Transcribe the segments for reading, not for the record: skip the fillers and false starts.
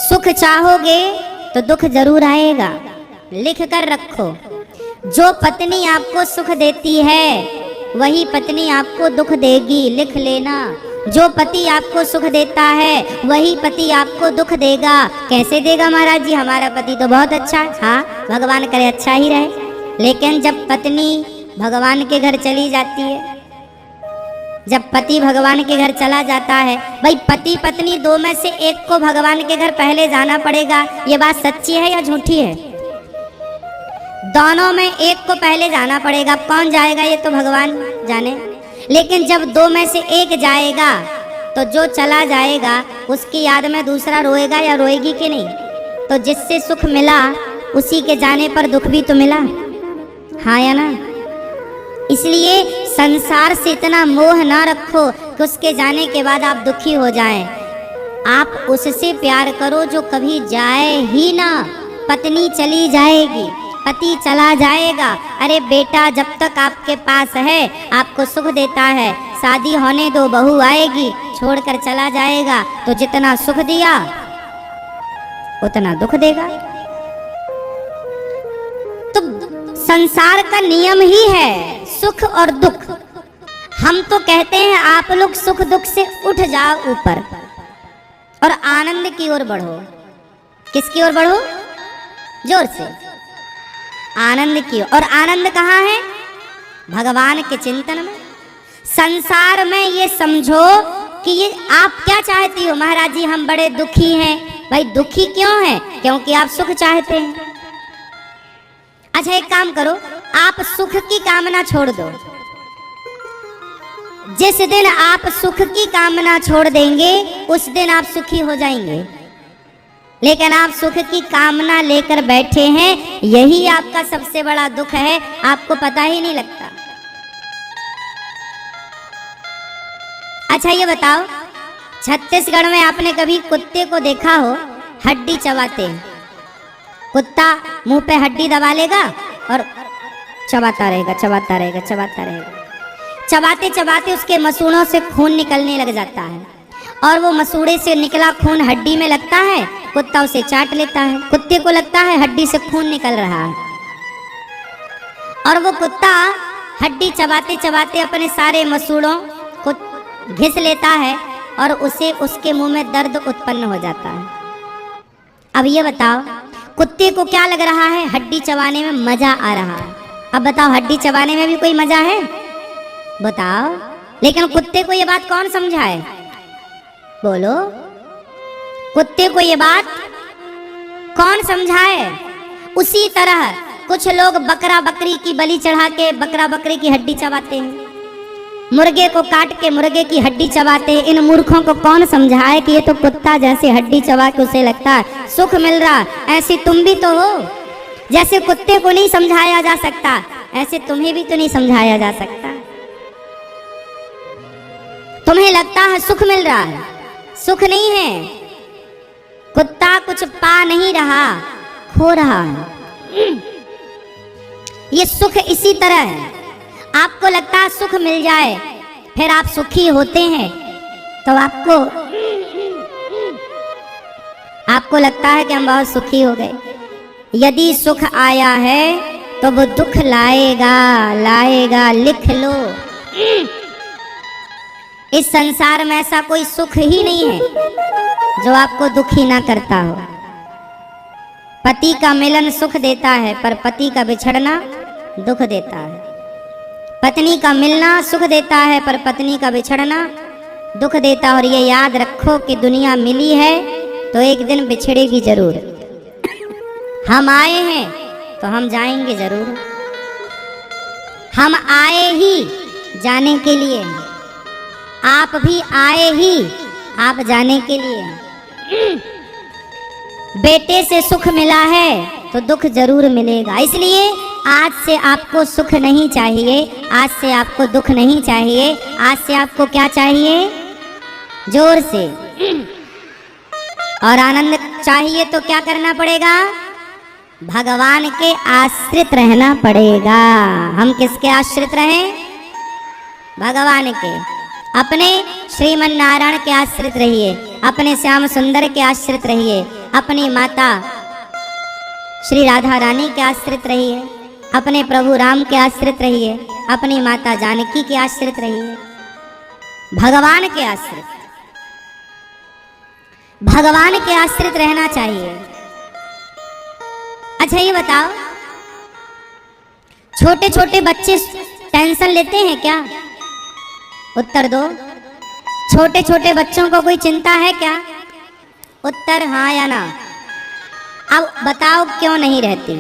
सुख चाहोगे तो दुख जरूर आएगा, लिख कर रखो। जो पत्नी आपको सुख देती है वही पत्नी आपको दुख देगी, लिख लेना। जो पति आपको सुख देता है वही पति आपको दुख देगा। कैसे देगा महाराज जी? हमारा पति तो बहुत अच्छा है। हाँ, भगवान करे अच्छा ही रहे। लेकिन जब पत्नी भगवान के घर चली जाती है, जब पति भगवान के घर चला जाता है, भाई पति पत्नी दो में से एक को भगवान के घर पहले जाना पड़ेगा। ये बात सच्ची है या झूठी है? दोनों में एक को पहले जाना पड़ेगा। कौन जाएगा ये तो भगवान जाने। लेकिन जब दो में से एक जाएगा तो जो चला जाएगा उसकी याद में दूसरा रोएगा या रोएगी कि नहीं? तो जिससे सुख मिला उसी के जाने पर दुख भी तो मिला, हाँ या ना? इसलिए संसार से इतना मोह ना रखो कि उसके जाने के बाद आप दुखी हो जाएं। आप उससे प्यार करो जो कभी जाए ही ना। पत्नी चली जाएगी, पति चला जाएगा। अरे बेटा जब तक आपके पास है, आपको सुख देता है, शादी होने दो, बहू आएगी, छोड़कर चला जाएगा तो जितना सुख दिया उतना दुख देगा। तो संसार का नियम ही है सुख और दुख। हम तो कहते हैं आप लोग सुख दुख से उठ जाओ ऊपर और आनंद की ओर बढ़ो। किसकी ओर बढ़ो? जोर से, आनंद की। और आनंद कहाँ है? भगवान के चिंतन में। संसार में ये समझो कि ये आप क्या चाहती हो? महाराज जी हम बड़े दुखी हैं। भाई दुखी क्यों हैं? क्योंकि आप सुख चाहते हैं। अच्छा एक काम करो, आप सुख की कामना छोड़ दो। जिस दिन आप सुख की कामना छोड़ देंगे उस दिन आप सुखी हो जाएंगे। लेकिन आप सुख की कामना लेकर बैठे हैं, यही आपका सबसे बड़ा दुख है, आपको पता ही नहीं लगता। अच्छा ये बताओ, छत्तीसगढ़ में आपने कभी कुत्ते को देखा हो हड्डी चबाते? कुत्ता मुंह पे हड्डी दबा लेगा और चबाता रहेगा, चबाता रहेगा, चबाता रहेगा। चबाते चबाते उसके मसूड़ों से खून निकलने लग जाता है और वो मसूड़े से निकला खून हड्डी में लगता है, कुत्ता उसे चाट लेता है। कुत्ते को लगता है हड्डी से खून निकल रहा है और वो कुत्ता हड्डी चबाते चबाते अपने सारे मसूड़ों को घिस लेता है और उसे उसके मुंह में दर्द उत्पन्न हो जाता है। अब ये बताओ कुत्ते को क्या लग रहा है? हड्डी चबाने में मजा आ रहा है। अब बताओ हड्डी चबाने में भी कोई मजा है? बताओ। लेकिन कुत्ते को ये बात कौन समझाए? बोलो, कुत्ते को ये बात कौन समझाए? उसी तरह कुछ लोग बकरा बकरी की बलि चढ़ा के बकरा बकरी की हड्डी चबाते हैं, मुर्गे को काट के मुर्गे की हड्डी चबाते हैं। इन मूर्खों को कौन समझाए कि ये तो कुत्ता जैसे हड्डी चबा के उसे लगता है सुख मिल रहा। ऐसे तुम भी तो हो। जैसे कुत्ते को नहीं समझाया जा सकता ऐसे तुम्हें भी तो नहीं समझाया जा सकता। तुम्हें लगता है सुख मिल रहा है, सुख नहीं है। कुत्ता कुछ पा नहीं रहा, खो रहा है। ये सुख इसी तरह है। आपको लगता है सुख मिल जाए, फिर आप सुखी होते हैं तो आपको लगता है कि हम बहुत सुखी हो गए। यदि सुख आया है तो वो दुख लाएगा, लाएगा, लिख लो। इस संसार में ऐसा कोई सुख ही नहीं है जो आपको दुखी ना करता हो। पति का मिलन सुख देता है पर पति का बिछड़ना दुख देता है। पत्नी का मिलना सुख देता है पर पत्नी का बिछड़ना दुख देता है। और ये याद रखो कि दुनिया मिली है तो एक दिन बिछड़ेगी जरूर। हम आए हैं तो हम जाएंगे जरूर। हम आए ही जाने के लिए, आप भी आए ही आप जाने के लिए। बेटे से सुख मिला है तो दुख जरूर मिलेगा। इसलिए आज से आपको सुख नहीं चाहिए, आज से आपको दुख नहीं चाहिए। आज से आपको क्या चाहिए? जोर से। और आनंद चाहिए तो क्या करना पड़ेगा? भगवान के आश्रित रहना पड़ेगा। हम किसके आश्रित रहें? भगवान के। अपने श्रीमन नारायण के आश्रित रहिए, अपने श्याम सुंदर के आश्रित रहिए, अपनी माता श्री राधा रानी के आश्रित रहिए, अपने प्रभु राम के आश्रित रहिए, अपनी माता जानकी के आश्रित रहिए, भगवान के आश्रित, भगवान के आश्रित रहना चाहिए। अच्छा ये बताओ, छोटे छोटे बच्चे टेंशन लेते हैं क्या? उत्तर दो। छोटे छोटे बच्चों को कोई चिंता है क्या? उत्तर हाँ या ना। अब बताओ क्यों नहीं रहती?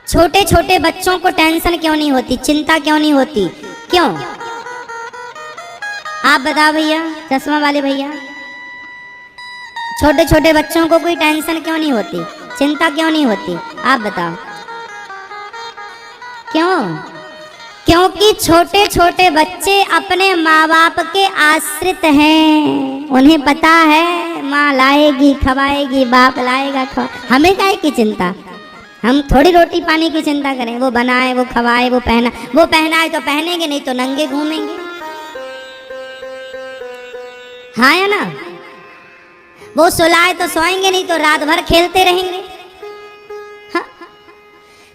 छोटे छोटे बच्चों को टेंशन क्यों नहीं होती, चिंता क्यों नहीं होती, क्यों? आप बताओ भैया, चश्मा वाले भैया, छोटे छोटे बच्चों को कोई टेंशन क्यों नहीं होती, चिंता क्यों नहीं होती? आप बताओ क्यों? क्योंकि छोटे छोटे बच्चे अपने माँ बाप के आश्रित हैं। उन्हें पता है माँ लाएगी खवाएगी, बाप लाएगा खवा, हमें काहे की चिंता? हम थोड़ी रोटी पानी की चिंता करें, वो बनाए वो खवाए वो पहनाए तो पहनेंगे, नहीं तो नंगे घूमेंगे। हाँ या ना? वो सुलाए तो सोएंगे, नहीं तो रात भर खेलते रहेंगे। हाँ?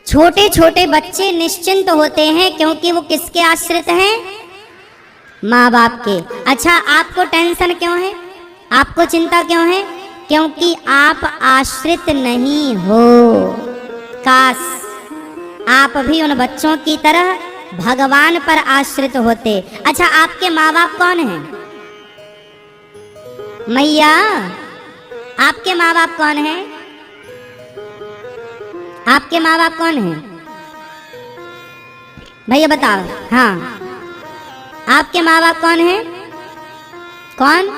छोटे छोटे बच्चे निश्चिंत होते हैं क्योंकि वो किसके आश्रित हैं? माँ बाप के। अच्छा आपको टेंशन क्यों है, आपको चिंता क्यों है? क्योंकि आप आश्रित नहीं हो। काश आप भी उन बच्चों की तरह भगवान पर आश्रित होते। अच्छा आपके माँ बाप कौन हैं? मैया आपके माँ बाप कौन हैं? आपके माँ बाप कौन हैं भैया बताओ? हाँ आपके माँ बाप कौन हैं? कौन?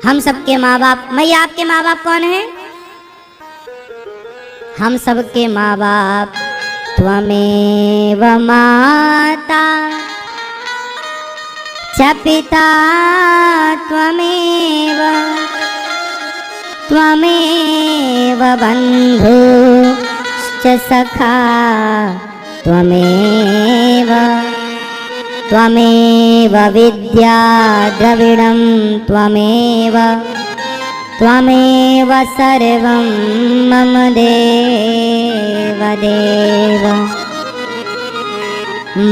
हम सबके माँ बाप। मैया आपके माँ बाप कौन हैं? हम सबके माँ बाप त्वमेव माता च पिता त्वमेव त्वमेव बन्धु च सखा त्वमेव त्वमेव विद्या द्रविणं त्वमेव त्वमेव सर्वं मम देव देव।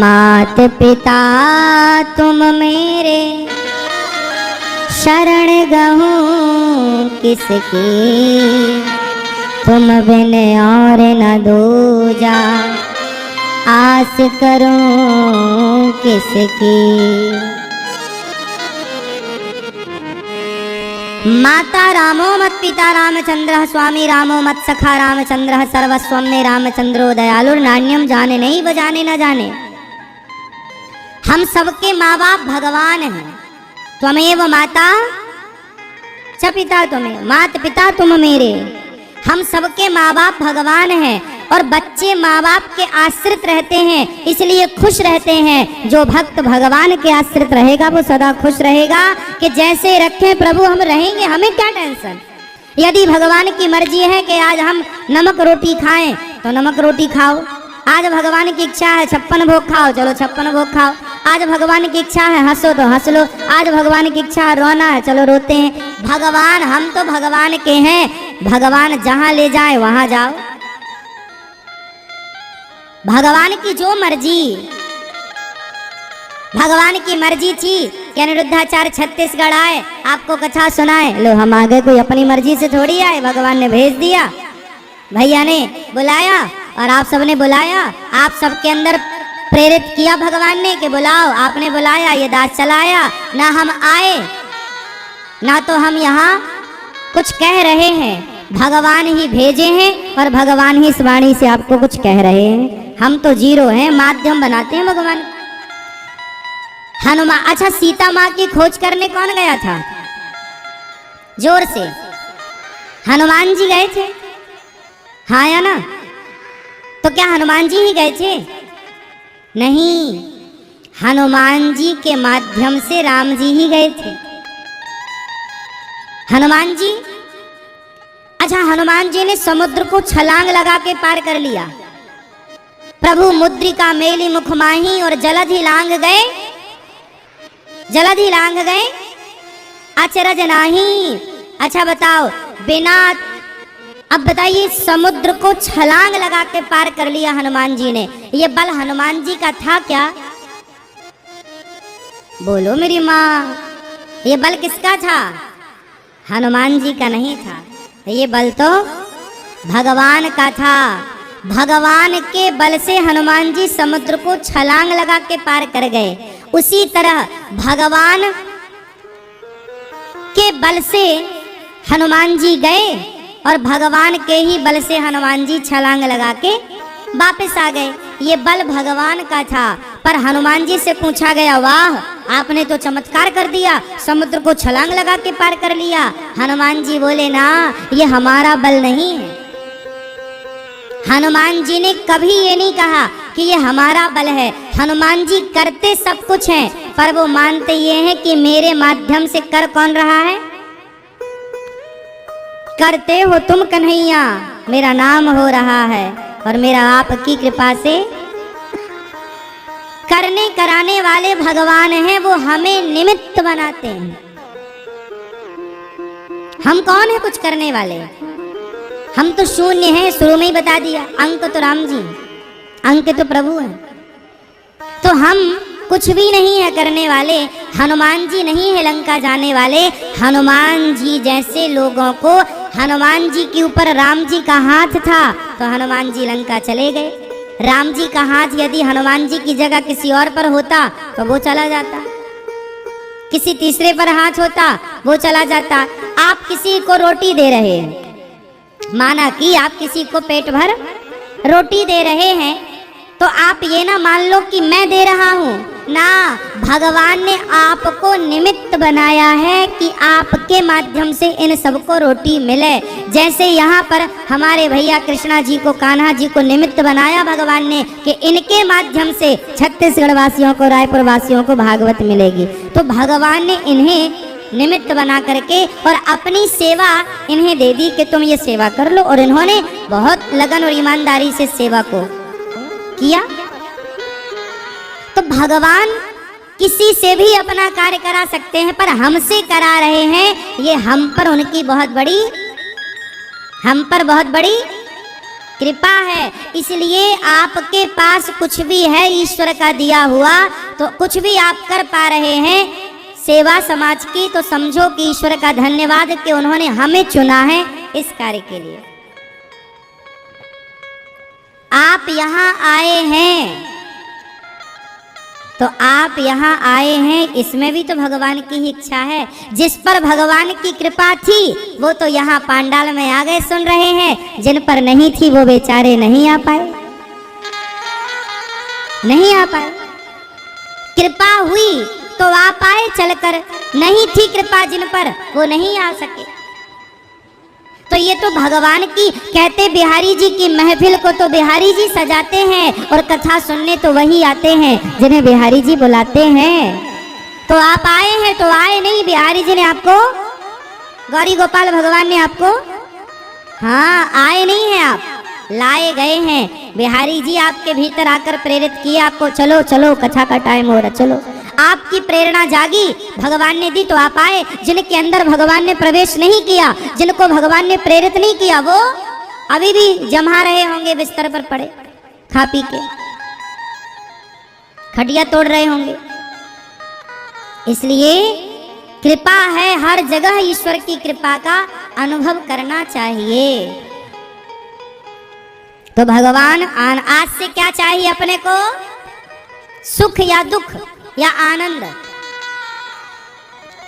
मात पिता तुम मेरे शरण गहूँ किसकी, तुम बिन और न दूजा आस करूं किसकी। माता रामो मत पिता रामचंद्र, स्वामी रामो मत सखा रामचंद्र, सर्वस्वम में रामचंद्रो दयालुर, नान्यम जाने नहीं वो जाने न जाने। हम सबके माँ बाप भगवान हैं। त्वमेव माता च पिता तुम्हें, मात पिता तुम मेरे। हम सबके माँ बाप भगवान हैं और बच्चे माँ बाप के आश्रित रहते हैं, इसलिए खुश रहते हैं। जो भक्त भगवान के आश्रित रहेगा वो सदा खुश रहेगा कि जैसे रखें प्रभु हम रहेंगे, हमें क्या टेंशन। यदि भगवान की मर्जी है कि आज हम नमक रोटी खाएं तो नमक रोटी खाओ, आज भगवान की इच्छा है 56 भोग खाओ, चलो 56 भोग खाओ। आज भगवान की इच्छा है हंसो तो हंस लो, आज भगवान की इच्छा है रोना है, चलो रोते हैं। भगवान, हम तो भगवान के हैं, भगवान जहां ले जाए वहां जाओ। भगवान की जो मर्जी, भगवान की मर्जी थी कि अनिरुद्धाचार्य छत्तीसगढ़ आए, आपको कथा सुनाए। लो हम आ गए, कोई अपनी मर्जी से थोड़ी आए, भगवान ने भेज दिया, भैया ने बुलाया और आप सबने बुलाया। आप सबके अंदर प्रेरित किया भगवान ने कि बुलाओ, आपने बुलाया, ये दास चलाया। ना हम आए ना तो हम यहाँ कुछ कह रहे हैं, भगवान ही भेजे हैं और भगवान ही इस वाणी से आपको कुछ कह रहे हैं। हम तो जीरो हैं, माध्यम बनाते हैं भगवान। हनुमान, अच्छा सीता माँ की खोज करने कौन गया था? जोर से हनुमान जी गए थे, हाँ या ना? तो क्या हनुमान जी ही गए थे? नहीं, हनुमान जी के माध्यम से राम जी ही गए थे। हनुमान जी, अच्छा हनुमान जी ने समुद्र को छलांग लगा के पार कर लिया। प्रभु मुद्रिका मेली मुख माही और जलधि लांग गए जलधि लांघ गए अचरज नाही। अच्छा बताओ, बिना, अब बताइए, समुद्र को छलांग लगा के पार कर लिया हनुमान जी ने। ये बल हनुमान जी का था क्या? बोलो मेरी माँ, ये बल किसका था? हनुमान जी का नहीं था, ये बल तो भगवान का था। भगवान के बल से हनुमान जी समुद्र को छलांग लगा के पार कर गए। उसी तरह भगवान के बल से हनुमान जी गए और भगवान के ही बल से हनुमान जी छलांग लगा के वापस आ गए। ये बल भगवान का था। पर हनुमान जी से पूछा गया, वाह, आपने तो चमत्कार कर दिया, समुद्र को छलांग लगा के पार कर लिया। हनुमान जी बोले, ना, ये हमारा बल नहीं है। हनुमान जी ने कभी ये नहीं कहा कि ये हमारा बल है। हनुमान जी करते सब कुछ हैं, पर वो मानते ये हैं कि मेरे माध्यम से कर कौन रहा है? करते हो तुम कन्हैया, मेरा नाम हो रहा है, और मेरा आपकी कृपा से करने कराने वाले भगवान हैं, वो हमें निमित्त बनाते हैं। हम कौन है कुछ करने वाले? हम तो शून्य हैं, शुरू में ही बता दिया। अंक तो राम जी, अंक तो प्रभु है, तो हम कुछ भी नहीं है करने वाले। हनुमान जी नहीं है लंका जाने वाले। हनुमान जी जैसे लोगों को, हनुमान जी के ऊपर राम जी का हाथ था तो हनुमान जी लंका चले गए। राम जी का हाथ यदि हनुमान जी की जगह किसी और पर होता तो वो चला जाता, किसी तीसरे पर हाथ होता वो चला जाता। आप किसी को रोटी दे रहे हैं, माना कि आप किसी को पेट भर रोटी दे रहे हैं, तो आप ये ना मान लो कि मैं दे रहा हूँ ना, भगवान ने आपको निमित्त बनाया है कि आपके माध्यम से इन सबको रोटी मिले। जैसे यहाँ पर हमारे भैया कृष्णा जी को, कान्हा जी को निमित्त बनाया भगवान ने कि इनके माध्यम से छत्तीसगढ़ वासियों को, रायपुर वासियों को भागवत मिलेगी। तो भगवान ने इन्हें निमित्त बना करके और अपनी सेवा इन्हें दे दी कि तुम ये सेवा कर लो, और इन्होंने बहुत लगन और ईमानदारी से सेवा को किया। तो भगवान किसी से भी अपना कार्य करा सकते हैं, पर हमसे करा रहे हैं, ये हम पर उनकी बहुत बड़ी, हम पर बहुत बड़ी कृपा है। इसलिए आपके पास कुछ भी है ईश्वर का दिया हुआ, तो कुछ भी आप कर पा रहे हैं सेवा समाज की, तो समझो कि ईश्वर का धन्यवाद कि उन्होंने हमें चुना है इस कार्य के लिए। आप यहाँ आए हैं, तो आप यहाँ आए हैं, इसमें भी तो भगवान की ही इच्छा है। जिस पर भगवान की कृपा थी वो तो यहाँ पांडाल में आ गए, सुन रहे हैं। जिन पर नहीं थी वो बेचारे नहीं आ पाए, नहीं आ पाए। कृपा हुई तो आ पाए चलकर, नहीं थी कृपा जिन पर वो नहीं आ सके। तो ये तो भगवान की, कहते बिहारी जी की महफिल को तो बिहारी जी सजाते हैं, और कथा सुनने तो वही आते हैं जिन्हें बिहारी जी बुलाते हैं। तो आप आए हैं तो आए नहीं, बिहारी जी ने आपको, गौरी गोपाल भगवान ने आपको, हाँ, आए नहीं हैं आप, लाए गए हैं। बिहारी जी आपके भीतर आकर प्रेरित किए आपको, चलो चलो कथा का टाइम हो रहा, चलो। आपकी प्रेरणा जागी, भगवान ने दी तो आप आए। जिनके अंदर भगवान ने प्रवेश नहीं किया, जिनको भगवान ने प्रेरित नहीं किया, वो अभी भी जमा रहे होंगे बिस्तर पर पड़े, खा पी के खटिया तोड़ रहे होंगे। इसलिए कृपा है, हर जगह ईश्वर की कृपा का अनुभव करना चाहिए। तो भगवान आज से क्या चाहिए अपने को? सुख या दुख या आनंद?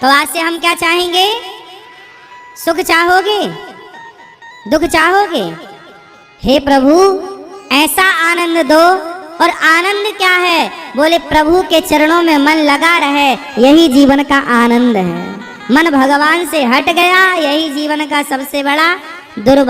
तो आज से हम क्या चाहेंगे? सुख चाहोगे, दुख चाहोगे? हे प्रभु ऐसा आनंद दो। और आनंद क्या है? बोले प्रभु के चरणों में मन लगा रहे, यही जीवन का आनंद है। मन भगवान से हट गया, यही जीवन का सबसे बड़ा दुर्भाग्य।